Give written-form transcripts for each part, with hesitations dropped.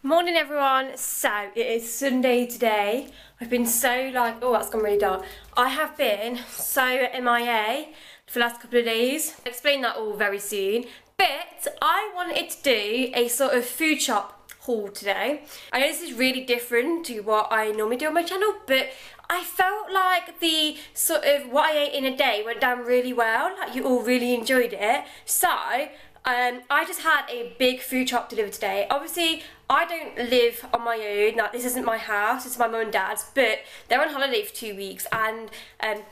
Morning everyone. So it is Sunday today. I've been so oh, that's gone really dark. I have been so MIA for the last couple of days. I'll explain that all very soon. But I wanted to do a sort of food shop haul today. I know this is really different to what I normally do on my channel, but I felt like the sort of what I ate in a day went down really well. Like you all really enjoyed it. So I just had a big food shop delivered today. Obviously, I don't live on my own. Like, this isn't my house, it's my mum and dad's, but they're on holiday for 2 weeks and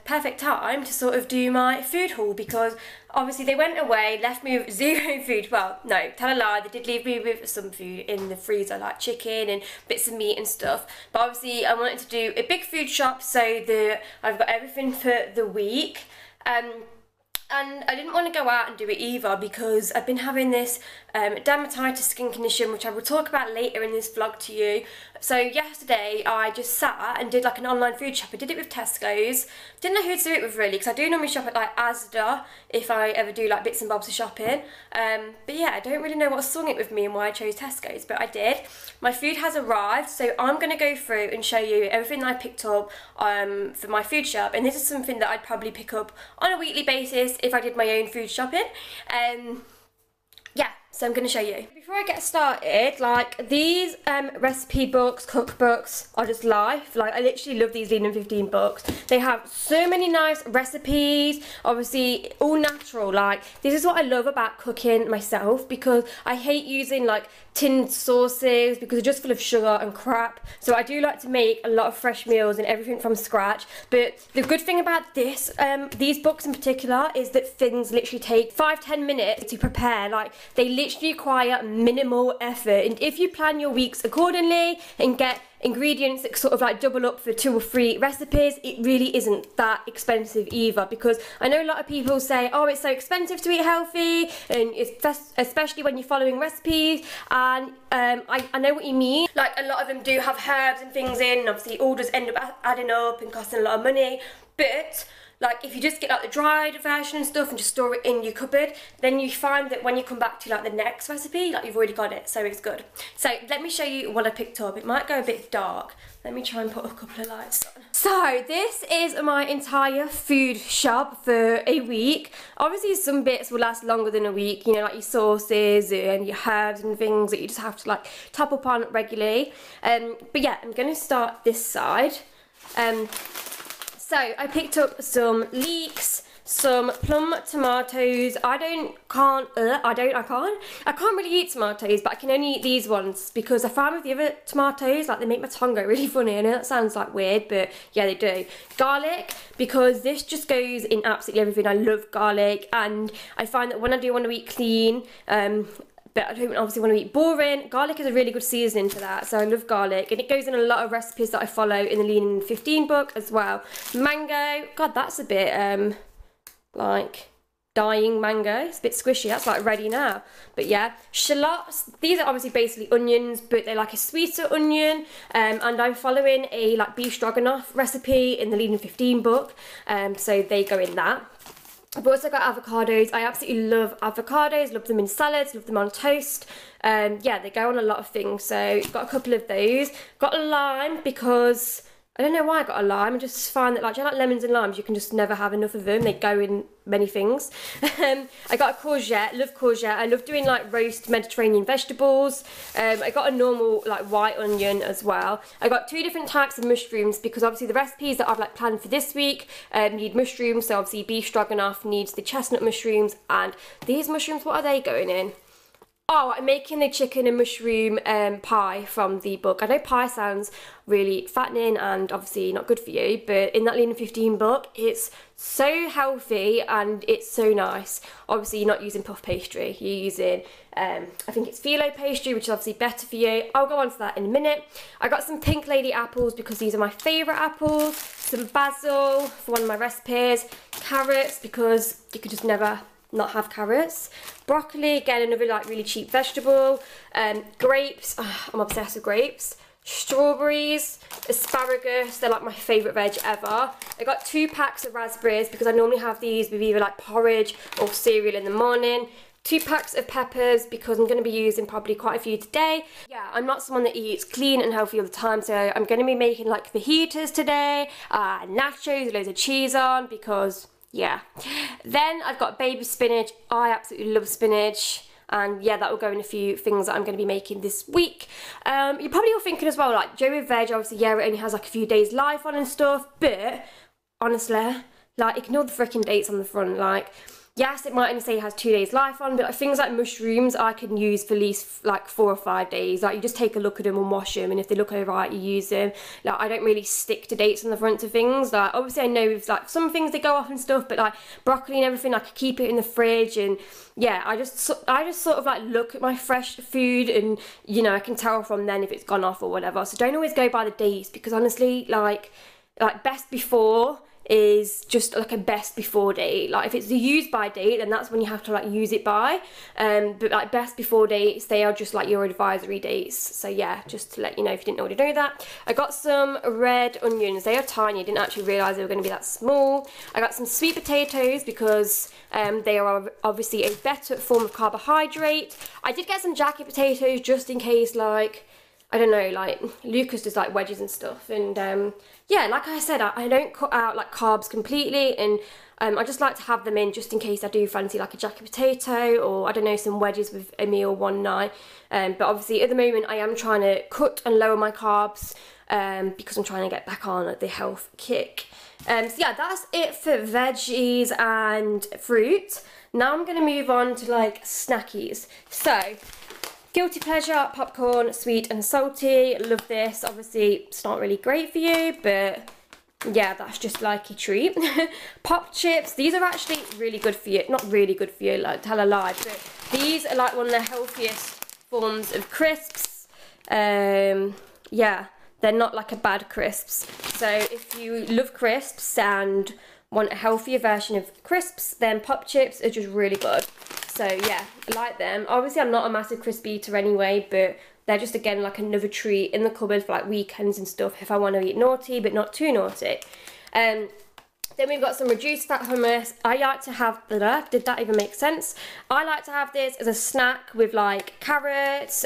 perfect time to sort of do my food haul because obviously they went away, left me with zero food. Well, no, tell a lie, they did leave me with some food in the freezer, like chicken and bits of meat and stuff. But obviously I wanted to do a big food shop so that I've got everything for the week. And I didn't want to go out and do it either because I've been having this dermatitis skin condition, which I will talk about later in this vlog to you. So yesterday I just sat and did like an online food shop. I did it with Tesco's. Didn't know who to do it with really because I do normally shop at like Asda if I ever do like bits and bobs of shopping. But yeah, I don't really know what swung it with me and why I chose Tesco's, but I did. My food has arrived, so I'm going to go through and show you everything that I picked up for my food shop. And this is something that I'd probably pick up on a weekly basis if I did my own food shopping. Yeah, so I'm going to show you. Before I get started, like these recipe books, cookbooks are just life. Like I literally love these Lean in 15 books. They have so many nice recipes, obviously all natural. Like this is what I love about cooking myself because I hate using like tinned sauces because they're just full of sugar and crap. So I do like to make a lot of fresh meals and everything from scratch. But the good thing about these books in particular is that things literally take 5-10 minutes to prepare. Like they literally require minimal effort, and if you plan your weeks accordingly and get ingredients that sort of like double up for 2 or 3 recipes, it really isn't that expensive either. Because I know a lot of people say, oh, it's so expensive to eat healthy, and it's especially when you're following recipes, and I know what you mean. Like a lot of them do have herbs and things in, and obviously all does end up adding up and costing a lot of money. But like if you just get like the dried version and stuff and just store it in your cupboard, then you find that when you come back to like the next recipe, like you've already got it, so it's good. So let me show you what I picked up. It might go a bit dark. Let me try and put a couple of lights on. So this is my entire food shop for a week. Obviously some bits will last longer than a week, you know, like your sauces and your herbs and things that you just have to like top up on regularly. But yeah, I'm going to start this side. So I picked up some leeks, some plum tomatoes. I can't really eat tomatoes, but I can only eat these ones because I found with the other tomatoes, like they make my tongue go really funny. I know that sounds like weird, but yeah, they do. Garlic, because this just goes in absolutely everything. I love garlic, and I find that when I do want to eat clean, but I don't obviously want to eat boring, garlic is a really good seasoning for that, so I love garlic. And it goes in a lot of recipes that I follow in the Lean in 15 book as well. Mango, God, that's a bit, like, dying mango. It's a bit squishy, that's like ready now. But yeah, shallots, these are obviously basically onions, but they're like a sweeter onion. And I'm following a like beef stroganoff recipe in the Lean in 15 book, so they go in that. I've also got avocados. I absolutely love avocados, love them in salads, love them on toast. Yeah, they go on a lot of things, so got a couple of those. Got a lime because, I don't know why I got a lime, I just find that like, do you like lemons and limes? You can just never have enough of them, they go in many things. I got a courgette, love courgette. I love doing like roast Mediterranean vegetables. I got a normal like white onion as well. I got 2 different types of mushrooms because obviously the recipes that I've like planned for this week need mushrooms. So obviously beef stroganoff needs the chestnut mushrooms, and these mushrooms, what are they going in? Oh, I'm making the chicken and mushroom pie from the book. I know pie sounds really fattening and obviously not good for you, but in that Lean in 15 book, it's so healthy and it's so nice. Obviously, you're not using puff pastry. You're using, I think it's phyllo pastry, which is obviously better for you. I'll go on to that in a minute. I got some pink lady apples because these are my favourite apples. Some basil for one of my recipes. Carrots because you could just never not have carrots. Broccoli, again, another like really cheap vegetable. Grapes, I'm obsessed with grapes. Strawberries, asparagus, they're like my favourite veg ever. I got 2 packs of raspberries because I normally have these with either like porridge or cereal in the morning. 2 packs of peppers because I'm going to be using probably quite a few today. Yeah, I'm not someone that eats clean and healthy all the time, so I'm going to be making like fajitas today, nachos, loads of cheese on because, yeah. Then I've got baby spinach. I absolutely love spinach. And yeah, that will go in a few things that I'm going to be making this week. You're probably all thinking as well, like, Joe with veg, obviously, yeah, it only has like a few days life on and stuff, but honestly, like, ignore the freaking dates on the front. Like, yes, it might only say it has 2 days life on, but like, things like mushrooms I can use for at least like 4 or 5 days. Like, you just take a look at them and wash them, and if they look alright, you use them. Like, I don't really stick to dates on the front of things. Like, obviously I know with like some things they go off and stuff, but like broccoli and everything, I could keep it in the fridge. And yeah, I just sort of like look at my fresh food, and you know, I can tell from then if it's gone off or whatever. So don't always go by the dates, because honestly, like best before is just like a best before date. Like, if it's the use by date, then that's when you have to like use it by, but like best before dates, they are just like your advisory dates. So yeah, just to let you know if you didn't already know that. I got some red onions. They are tiny. I didn't actually realise they were going to be that small. I got some sweet potatoes because they are obviously a better form of carbohydrate. I did get some jacket potatoes just in case, like, I don't know, like Lucas does like wedges and stuff, and yeah, like I said, I don't cut out like carbs completely, and I just like to have them in just in case I do fancy like a jacket potato, or I don't know, some wedges with a meal one night. But obviously at the moment I am trying to cut and lower my carbs because I'm trying to get back on the health kick. So yeah, that's it for veggies and fruit. Now I'm going to move on to like snackies. So guilty pleasure, popcorn, sweet and salty. Love this. Obviously, it's not really great for you, but yeah, that's just like a treat. Pop chips. These are actually really good for you. Not really good for you, like, tell a lie, but these are like one of the healthiest forms of crisps. Yeah, they're not like a bad crisps. So if you love crisps and want a healthier version of crisps, then pop chips are just really good. So yeah, I like them. Obviously I'm not a massive crisp eater anyway, but they're just, again, like another treat in the cupboard for like weekends and stuff if I want to eat naughty but not too naughty. Then we've got some reduced fat hummus. I like to have, did that even make sense? I like to have this as a snack with like carrots,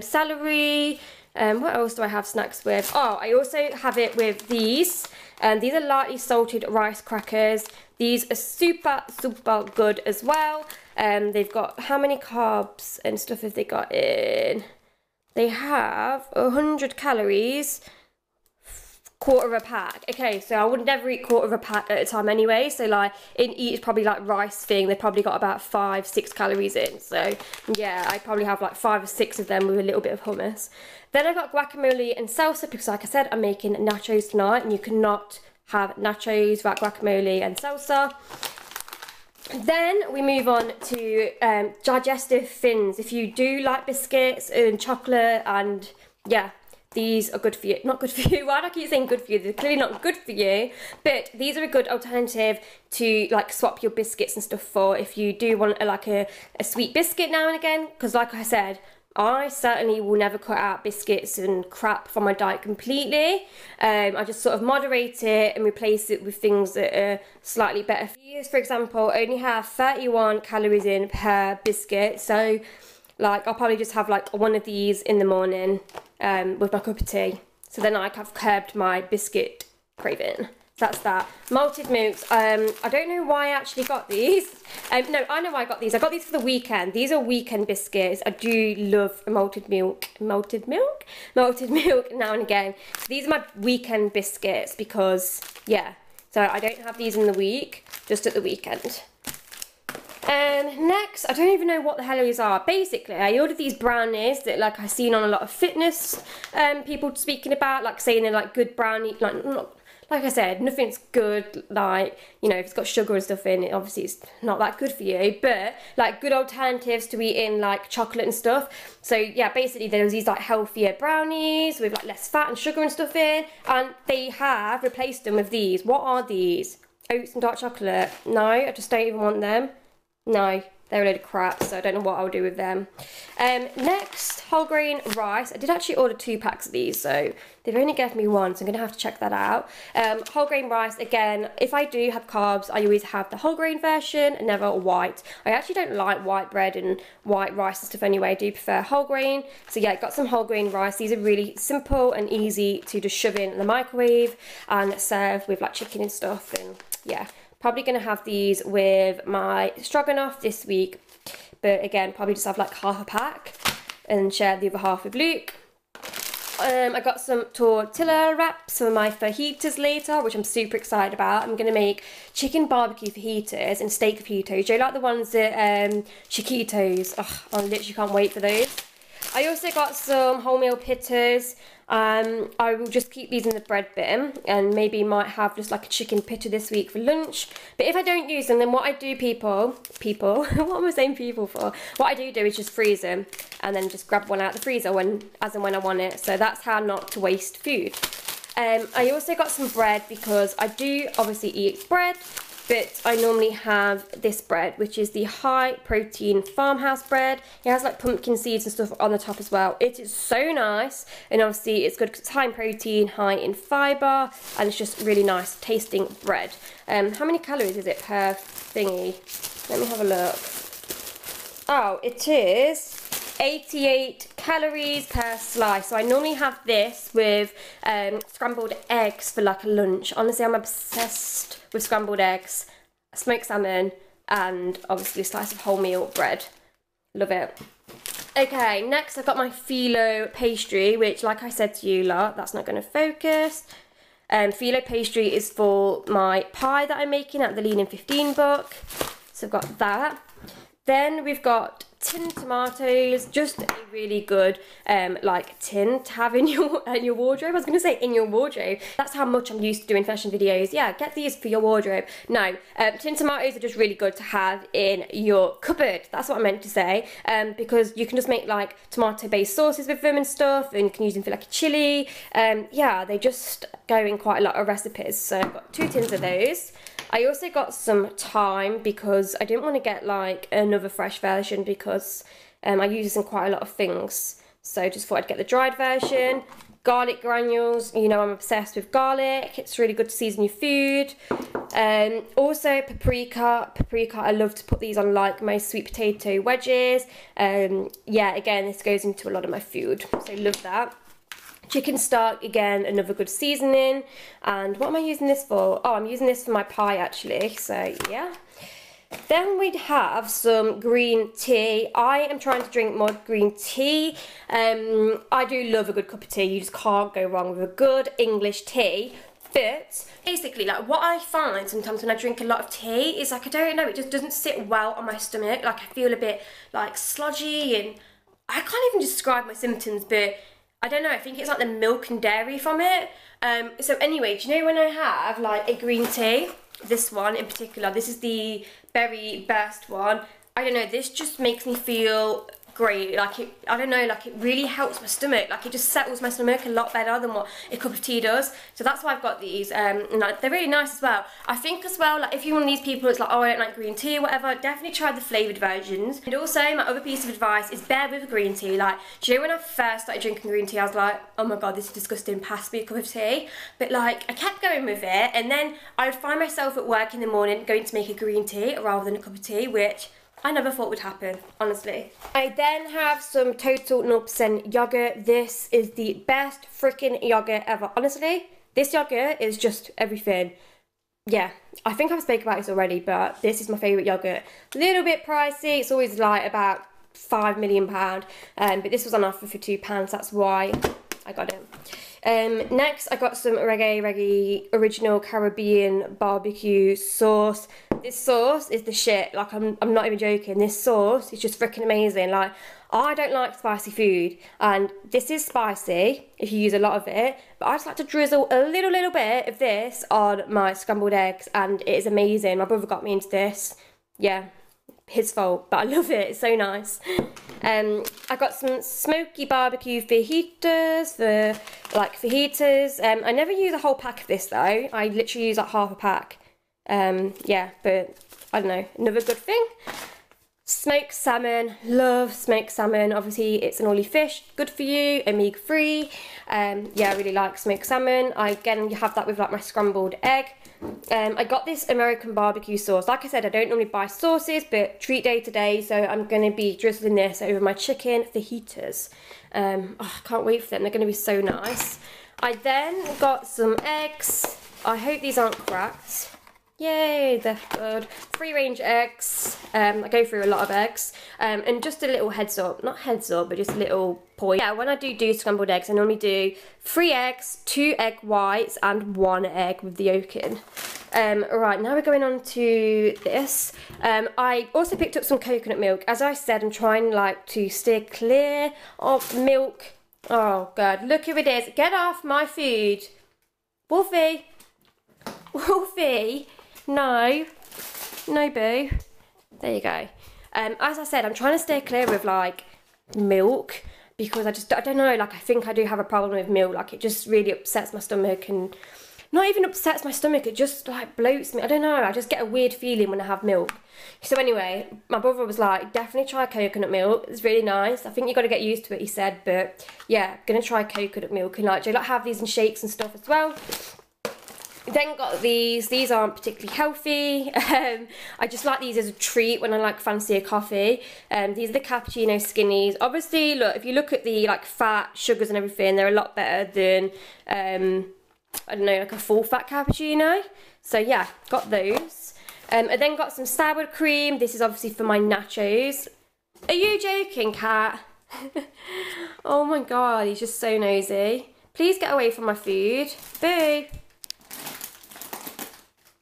celery. What else do I have snacks with? Oh, I also have it with these. These are lightly salted rice crackers. These are super, super good as well. They've got, how many carbs and stuff have they got in? They have 100 calories, quarter of a pack. Okay, so I would never eat quarter of a pack at a time anyway. So like in each probably like rice thing, they probably got about 5-6 calories in. So yeah, I probably have like 5 or 6 of them with a little bit of hummus. Then I got guacamole and salsa because, like I said, I'm making nachos tonight, and you cannot have nachos without guacamole and salsa. Then we move on to digestive thins. If you do like biscuits and chocolate, and yeah, these are good for you. Not good for you. Why do I keep saying good for you? They're clearly not good for you. But these are a good alternative to like swap your biscuits and stuff for if you do want a sweet biscuit now and again. Because like I said, I certainly will never cut out biscuits and crap from my diet completely. I just sort of moderate it and replace it with things that are slightly better. These, for example, only have 31 calories in per biscuit. So like I'll probably just have like one of these in the morning with my cup of tea. So then I've curbed my biscuit craving. So that's that. Malted milks. I don't know why I actually got these. No, I know why I got these. I got these for the weekend. These are weekend biscuits. I do love malted milk. Malted milk? Malted milk now and again. So these are my weekend biscuits because, yeah. So I don't have these in the week, just at the weekend. Next, I don't even know what the hell these are. Basically, I ordered these brownies that like I've seen on a lot of fitness people speaking about, like saying they're like good brownie, like I said, nothing's good, like, you know, if it's got sugar and stuff in it, obviously it's not that good for you, but like good alternatives to eating like chocolate and stuff. So yeah, basically there's these like healthier brownies with like less fat and sugar and stuff in, and they have replaced them with these. What are these? Oats and dark chocolate? No, I just don't even want them. No, they're a load of crap, so I don't know what I'll do with them. Next, whole grain rice. I did actually order 2 packs of these, so they've only given me 1, so I'm going to have to check that out. Whole grain rice, again, if I do have carbs, I always have the whole grain version, never white. I actually don't like white bread and white rice and stuff anyway. I do prefer whole grain. So yeah, got some whole grain rice. These are really simple and easy to just shove in the microwave and serve with like chicken and stuff, and yeah. Probably going to have these with my stroganoff this week, but again, probably just have like half a pack and share the other half with Luke. I got some tortilla wraps for my fajitas later, which I'm super excited about. I'm going to make chicken barbecue fajitas and steak fajitas. Do you like the ones that Chiquitos? Oh, I literally can't wait for those. I also got some wholemeal pittas. I will just keep these in the bread bin and maybe might have just like a chicken pitta this week for lunch. But if I don't use them, then what I do, people, what am I saying people for? What I do is just freeze them and then just grab one out of the freezer as and when I want it. So that's how not to waste food. I also got some bread because I do obviously eat bread, but I normally have this bread, which is the high protein farmhouse bread. It has like pumpkin seeds and stuff on the top as well. It is so nice, and obviously it's good because it's high in protein, high in fibre, and it's just really nice tasting bread. How many calories is it per thingy? Let me have a look. Oh, it is 88 calories per slice. So I normally have this with scrambled eggs for like a lunch. Honestly, I'm obsessed with scrambled eggs, smoked salmon, and obviously a slice of wholemeal bread. Love it. Okay, next I've got my phyllo pastry, which, like I said to you lot, that's not going to focus. Phyllo pastry is for my pie that I'm making at the Lean in 15 book. So I've got that. Then we've got tinned tomatoes, just a really good like tin to have in your wardrobe. I was going to say in your wardrobe. That's how much I'm used to doing fashion videos. Yeah, get these for your wardrobe. No, tinned tomatoes are just really good to have in your cupboard. That's what I meant to say. Because you can just make like tomato-based sauces with them and stuff, and you can use them for like a chili. Yeah, they just go in quite a lot of recipes. So I've got 2 tins of those. I also got some thyme because I didn't want to get like another fresh version because I use this in quite a lot of things. So I just thought I'd get the dried version. Garlic granules, you know I'm obsessed with garlic. It's really good to season your food. Also paprika. Paprika, I love to put these on like my sweet potato wedges. Yeah, again, this goes into a lot of my food, so love that. Chicken stock, again, another good seasoning. And what am I using this for? Oh, I'm using this for my pie actually, so yeah. Then we'd have some green tea. I am trying to drink more green tea. I do love a good cup of tea. You just can't go wrong with a good English tea. But basically, like what I find sometimes when I drink a lot of tea is like, I don't know, it just doesn't sit well on my stomach. Like I feel a bit like sludgy, and I can't even describe my symptoms, but I don't know, I think it's like the milk and dairy from it. So anyway, do you know when I have like a green tea, this one in particular, this is the berry burst one, I don't know, this just makes me feel great. Like it, I don't know, like it really helps my stomach. Like it just settles my stomach a lot better than what a cup of tea does. So that's why I've got these. And like, they're really nice as well. I think as well, like if you're one of these people that's like, oh, I don't like green tea or whatever, definitely try the flavoured versions. And also my other piece of advice is bear with green tea. Like, do you know when I first started drinking green tea, I was like, oh my god, this is disgusting, pass me a cup of tea. But like I kept going with it, and then I would find myself at work in the morning going to make a green tea rather than a cup of tea, which I never thought would happen, honestly. I then have some total 0% yogurt. This is the best freaking yogurt ever. Honestly, this yogurt is just everything. Yeah, I think I've spoken about this already, but this is my favourite yogurt. A little bit pricey. It's always like about £5 million. But this was on offer for £2. That's why I got it. Next, I got some Reggae Original Caribbean Barbecue Sauce. This sauce is the shit. Like, I'm not even joking. This sauce is just freaking amazing. Like, I don't like spicy food, and this is spicy if you use a lot of it, but I just like to drizzle a little bit of this on my scrambled eggs, and it is amazing. My brother got me into this. Yeah, his fault, but I love it. It's so nice. I got some smoky barbecue fajitas for like fajitas. I never use a whole pack of this though. I literally use like half a pack. Yeah, but I don't know, another good thing. Smoked salmon, love smoked salmon. Obviously it's an oily fish, good for you, omega-3. Yeah, I really like smoked salmon. You have that with like my scrambled egg. I got this American barbecue sauce. Like I said, I don't normally buy sauces, but treat day today, so I'm going to be drizzling this over my chicken fajitas. I can't wait for them, they're going to be so nice. I then got some eggs. I hope these aren't cracked. Yay, they're good. Free range eggs. I go through a lot of eggs. And just a little heads up, not heads up, but just a little point. Yeah, when I do scrambled eggs, I normally do 3 eggs, 2 egg whites, and 1 egg with the yolk in. Right, now we're going on to this. I also picked up some coconut milk. As I said, I'm trying like to steer clear of milk. Oh God, look who it is. Get off my food. Wolfie. Wolfie. No, boo. There you go. As I said, I'm trying to stay clear of like milk because I don't know, like I think I do have a problem with milk. Like it just really upsets my stomach, and not even upsets my stomach, it just like bloats me. I don't know, I just get a weird feeling when I have milk. So anyway, my brother was like, definitely try coconut milk, it's really nice. I think you got to get used to it, he said, but yeah, gonna try coconut milk. And like, do you like have these in shakes and stuff as well? Then got these aren't particularly healthy. I just like these as a treat when I like fancy a coffee. These are the cappuccino skinnies. Obviously, look, if you look at the like fat, sugars and everything, they're a lot better than, I don't know, like a full fat cappuccino. So yeah, got those. I then got some sour cream. This is obviously for my nachos. Are you joking, cat? Oh my God, he's just so nosy. Please get away from my food. Boo.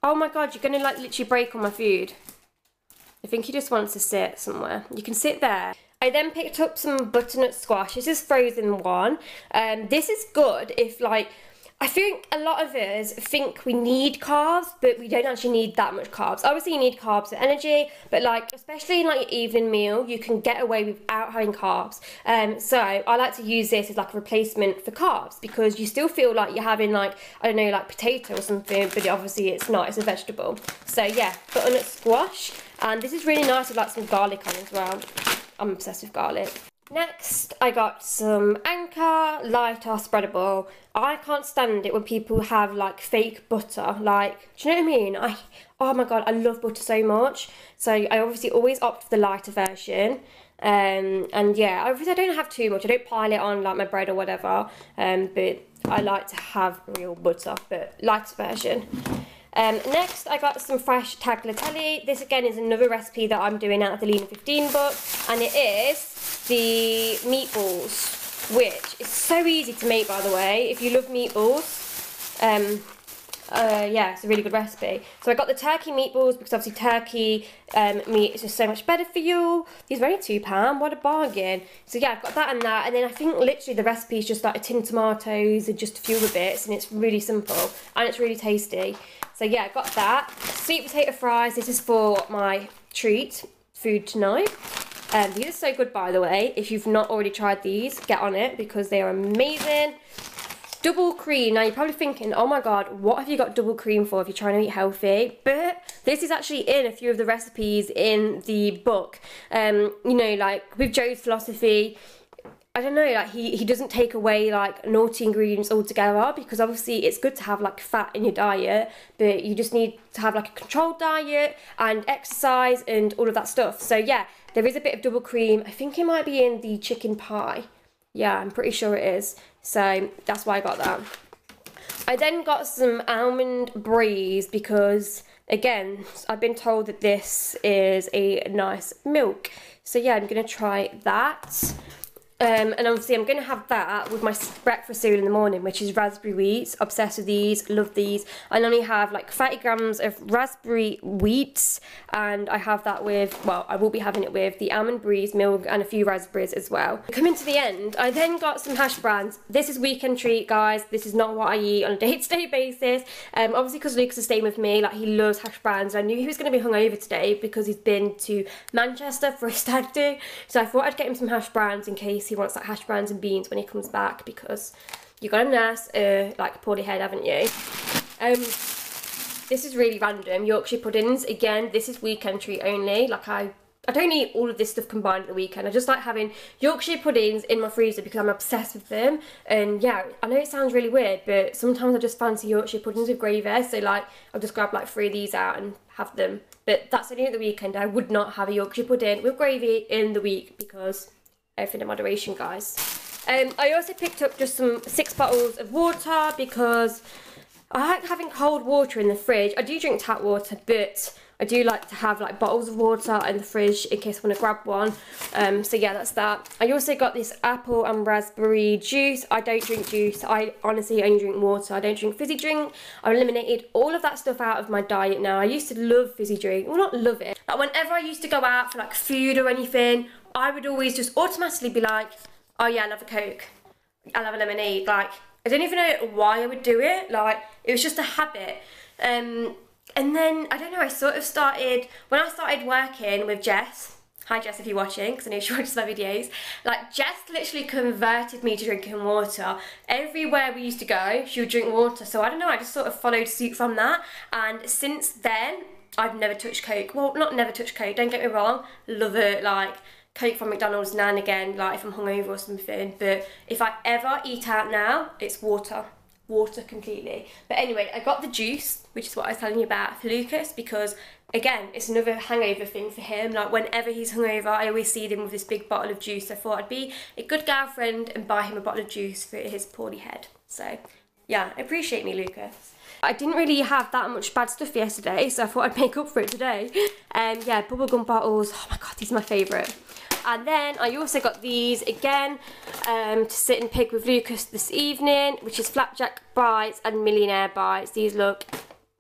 Oh my God, you're gonna like literally break on my food. I think he just wants to sit somewhere. You can sit there. I then picked up some butternut squash. This is frozen one. This is good if like, I think a lot of us think we need carbs, but we don't actually need that much carbs. Obviously you need carbs for energy, but like, especially in like your evening meal, you can get away without having carbs. So I like to use this as like a replacement for carbs because you still feel like you're having like, I don't know, like potato or something, but obviously it's not, it's a vegetable. So yeah, butternut squash. And this is really nice with like some garlic on as well. I'm obsessed with garlic. Next, I got some Anchor Lighter Spreadable. I can't stand it when people have like fake butter. Like, do you know what I mean? Oh my God, I love butter so much. So I obviously always opt for the lighter version. And yeah, obviously I don't have too much. I don't pile it on like my bread or whatever. But I like to have real butter, but lighter version. Next, I got some fresh tagliatelle. This again is another recipe that I'm doing out of the Lean 15 book, and it is the meatballs, which is so easy to make, by the way. If you love meatballs, yeah, it's a really good recipe. So I got the turkey meatballs because obviously turkey meat is just so much better for you. These are only £2, what a bargain. So yeah, I've got that and that, and then I think literally the recipe is just like a tin of tomatoes and just a few other bits, and it's really simple and it's really tasty. So yeah, I got that. Sweet potato fries, this is for my treat, food tonight. These are so good, by the way. If you've not already tried these, get on it because they are amazing. Double cream. Now you're probably thinking, oh my God, what have you got double cream for if you're trying to eat healthy? But this is actually in a few of the recipes in the book. You know, like with Joe's philosophy, I don't know, like he doesn't take away like naughty ingredients altogether, because obviously it's good to have like fat in your diet, but you just need to have like a controlled diet and exercise and all of that stuff. So yeah, there is a bit of double cream. I think it might be in the chicken pie. Yeah, I'm pretty sure it is. So that's why I got that. I then got some almond brie because, again, I've been told that this is a nice milk. So yeah, I'm going to try that. And obviously I'm going to have that with my breakfast cereal in the morning, which is raspberry wheats. Obsessed with these, love these. I only have like 30 grams of raspberry wheats, and I have that with, well, I will be having it with the almond brie milk and a few raspberries as well. Coming to the end, I then got some hash browns. This is weekend treat, guys. This is not what I eat on a day-to-day basis. Obviously because Lucas is staying with me, like he loves hash browns. I knew he was going to be hungover today because he's been to Manchester for a stag do. So I thought I'd get him some hash browns in case he wants like hash browns and beans when he comes back, because you got a nurse like a poorly head, haven't you? This is really random. Yorkshire puddings, again, this is weekend treat only. Like I I don't eat all of this stuff combined at the weekend. I just like having Yorkshire puddings in my freezer because I'm obsessed with them. And yeah, I know it sounds really weird, but sometimes I just fancy Yorkshire puddings with gravy. So like, I'll just grab like 3 of these out and have them. But that's only at the weekend. I would not have a Yorkshire pudding with gravy in the week because everything in moderation, guys. I also picked up just some 6 bottles of water because I like having cold water in the fridge. I do drink tap water, but I do like to have like bottles of water in the fridge in case I want to grab one. So yeah, that's that. I also got this apple and raspberry juice. I don't drink juice. I honestly only drink water. I don't drink fizzy drink. I've eliminated all of that stuff out of my diet now. I used to love fizzy drink. Well, not love it. Like whenever I used to go out for like food or anything, I would always just automatically be like, oh yeah, I love a Coke. I love a lemonade. Like, I don't even know why I would do it. Like, it was just a habit. And then, I don't know, I sort of started, when I started working with Jess, hi Jess if you're watching, because I know she watches my videos, like Jess literally converted me to drinking water. Everywhere we used to go, she would drink water, so I don't know, I just sort of followed suit from that, and since then, I've never touched Coke. Well, not never touched Coke, don't get me wrong, love it, like, Coke from McDonald's now and again, like if I'm hungover or something, but if I ever eat out now, it's water. Water completely. But anyway, I got the juice, which is what I was telling you about, for Lucas, because again, it's another hangover thing for him. Like whenever he's hungover, I always see him with this big bottle of juice. I thought I'd be a good girlfriend and buy him a bottle of juice for his poorly head. So yeah, appreciate me, Lucas. I didn't really have that much bad stuff yesterday, so I thought I'd make up for it today. Yeah, bubblegum bottles, oh my god, these are my favourite. And then I also got these again to sit and pick with Lucas this evening, which is Flapjack Bites and Millionaire Bites. These look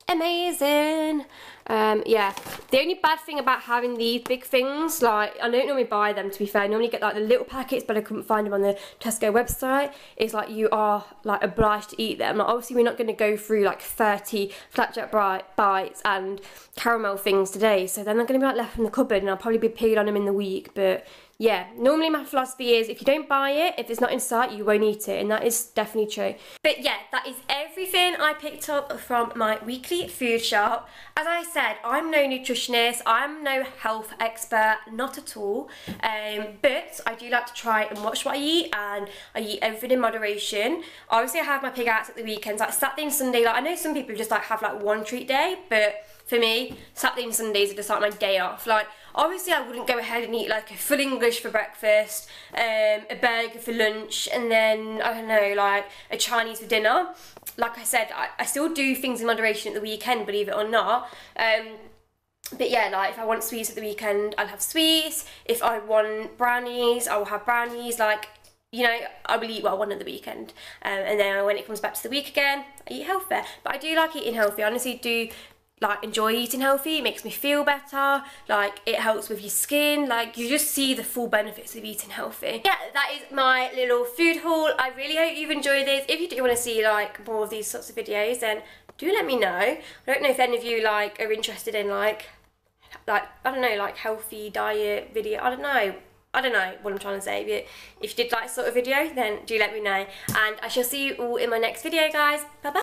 amazing. Yeah, the only bad thing about having these big things, like I don't normally buy them, to be fair. I normally get like the little packets, but I couldn't find them on the Tesco website, is like you are like obliged to eat them. Like obviously we're not going to go through like 30 Flapjack Bites and caramel things today, so then they're going to be like left in the cupboard and I'll probably be peeing on them in the week. But yeah, normally my philosophy is if you don't buy it, if it's not in sight, you won't eat it, and that is definitely true. But yeah, that is everything I picked up from my weekly food shop. As I said, I'm no nutritionist, I'm no health expert, not at all, but I do like to try and watch what I eat, and I eat everything in moderation. Obviously I have my pig outs at the weekends, like Saturday and Sunday. Like I know some people just like have like one treat day, but for me, Saturday and Sundays are just like my day off. Like, obviously I wouldn't go ahead and eat like a full English for breakfast, a burger for lunch, and then, I don't know, like a Chinese for dinner. Like I said, I still do things in moderation at the weekend, believe it or not. But yeah, like if I want sweets at the weekend, I'll have sweets. If I want brownies, I will have brownies. Like, you know, I will eat what I want at the weekend. And then when it comes back to the week again, I eat healthy. But I do like eating healthy. I honestly do like enjoy eating healthy. It makes me feel better, like it helps with your skin, like you just see the full benefits of eating healthy. Yeah, that is my little food haul. I really hope you've enjoyed this. If you do want to see like more of these sorts of videos, then do let me know. I don't know if any of you like are interested in like I don't know, like healthy diet video. I don't know what I'm trying to say, but if you did like this sort of video, then do let me know, and I shall see you all in my next video, guys. Bye bye.